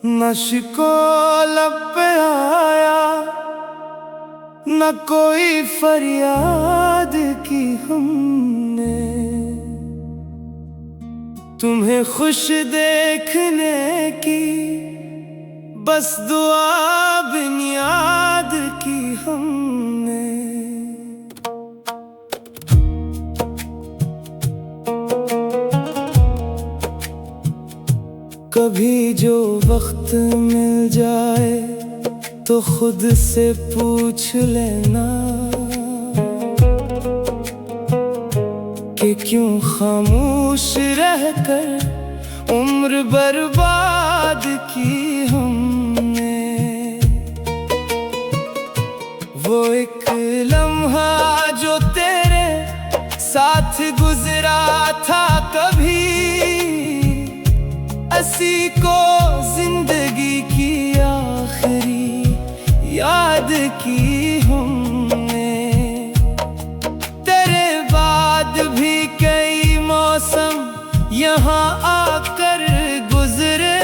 न शिको लब पे आया, न कोई फरियाद की हमने। तुम्हें खुश देखने की बस दुआ बुनियाद की हमने। कभी जो वक्त मिल जाए तो खुद से पूछ लेना कि क्यों खामोश रहकर उम्र बर्बाद की हमने। वो एक लम्हा जो तेरे साथ गुजरा था कभी, असी को जिंदगी की आखिरी याद की हमने। तेरे बाद भी कई मौसम यहाँ आकर गुजरे,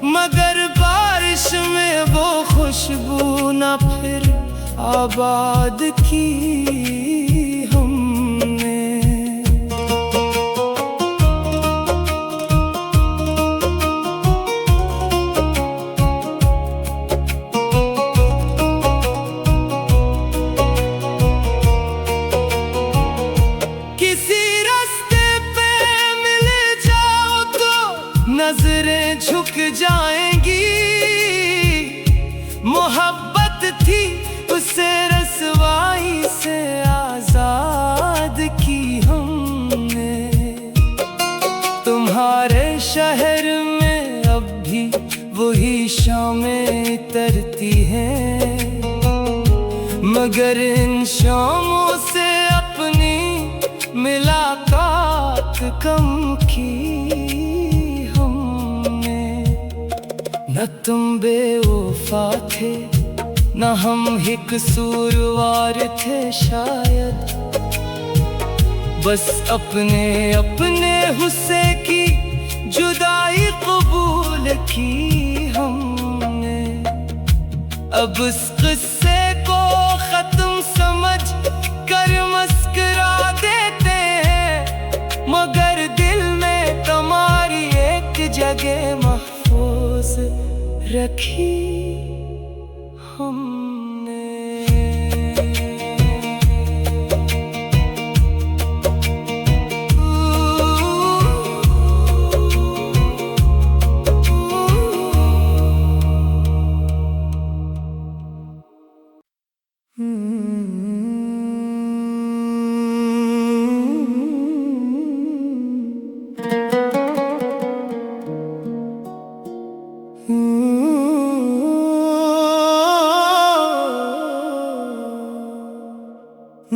मगर बारिश में वो खुशबू न फिर आबाद की हमने। नजरें झुक जाएंगी, मोहब्बत थी उसे रसवाई से आजाद की हमने। तुम्हारे शहर में अब भी वही शामें तरती हैं, मगर इन शामों से अपनी मुलाकात कम की। न तुम बेवफा थे, न हम ही कसूरवार थे शायद, बस अपने अपने हुस्से की जुदाई कबूल की हमने। अब इस किस्से को खत्म समझ कर मुस्कुरा देते हैं, मगर दिल में तुम्हारी एक जगह महफूज रखी हमने।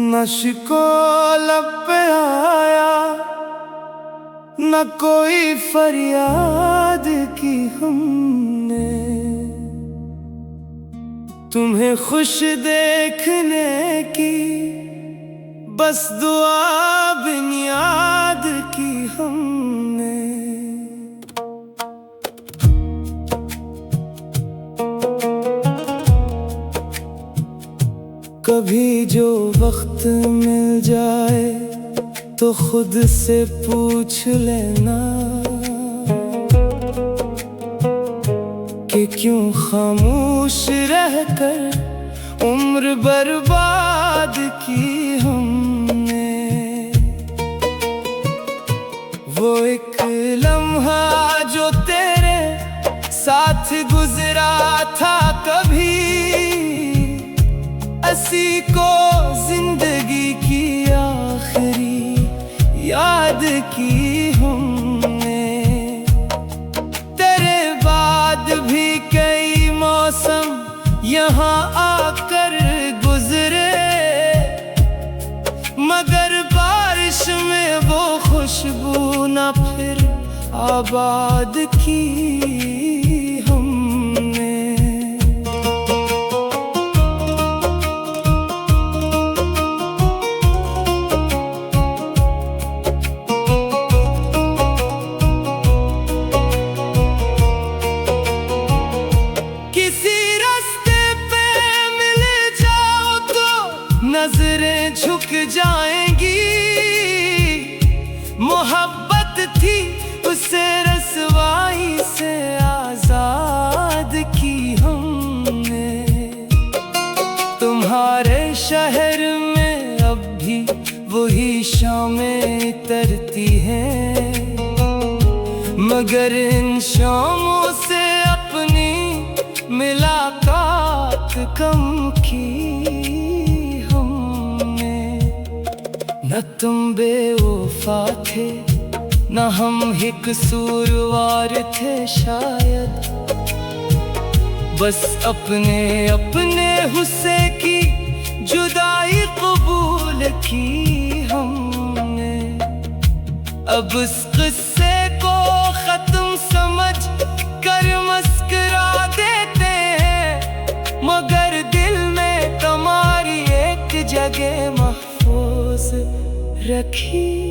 न शिको लब पे आया, न कोई फरियाद की हमने। तुम्हें खुश देखने की बस दुआ बुनियाद की हमने। कभी जो वक्त मिल जाए तो खुद से पूछ लेना कि क्यों खामोश रहकर उम्र बर्बाद की हमने। वो एक लम्हा जो तेरे साथ गुजरा था कभी, असी को जिंदगी की आखिरी याद की हमने। तेरे बाद भी कई मौसम यहाँ आकर गुजरे, मगर बारिश में वो खुशबू न फिर आबाद की हमने। मगर इन शामों से अपनी मुलाकात कम की हमने। न तुम बेवफा थे न हम ही कसूरवार थे शायद, बस अपने अपने हुस्से की जुदाई कबूल की हमने। अब इस किस्से को खत्म समझ कर मुस्कुरा देते हैं, मगर दिल में तुम्हारी एक जगह महफूज रखी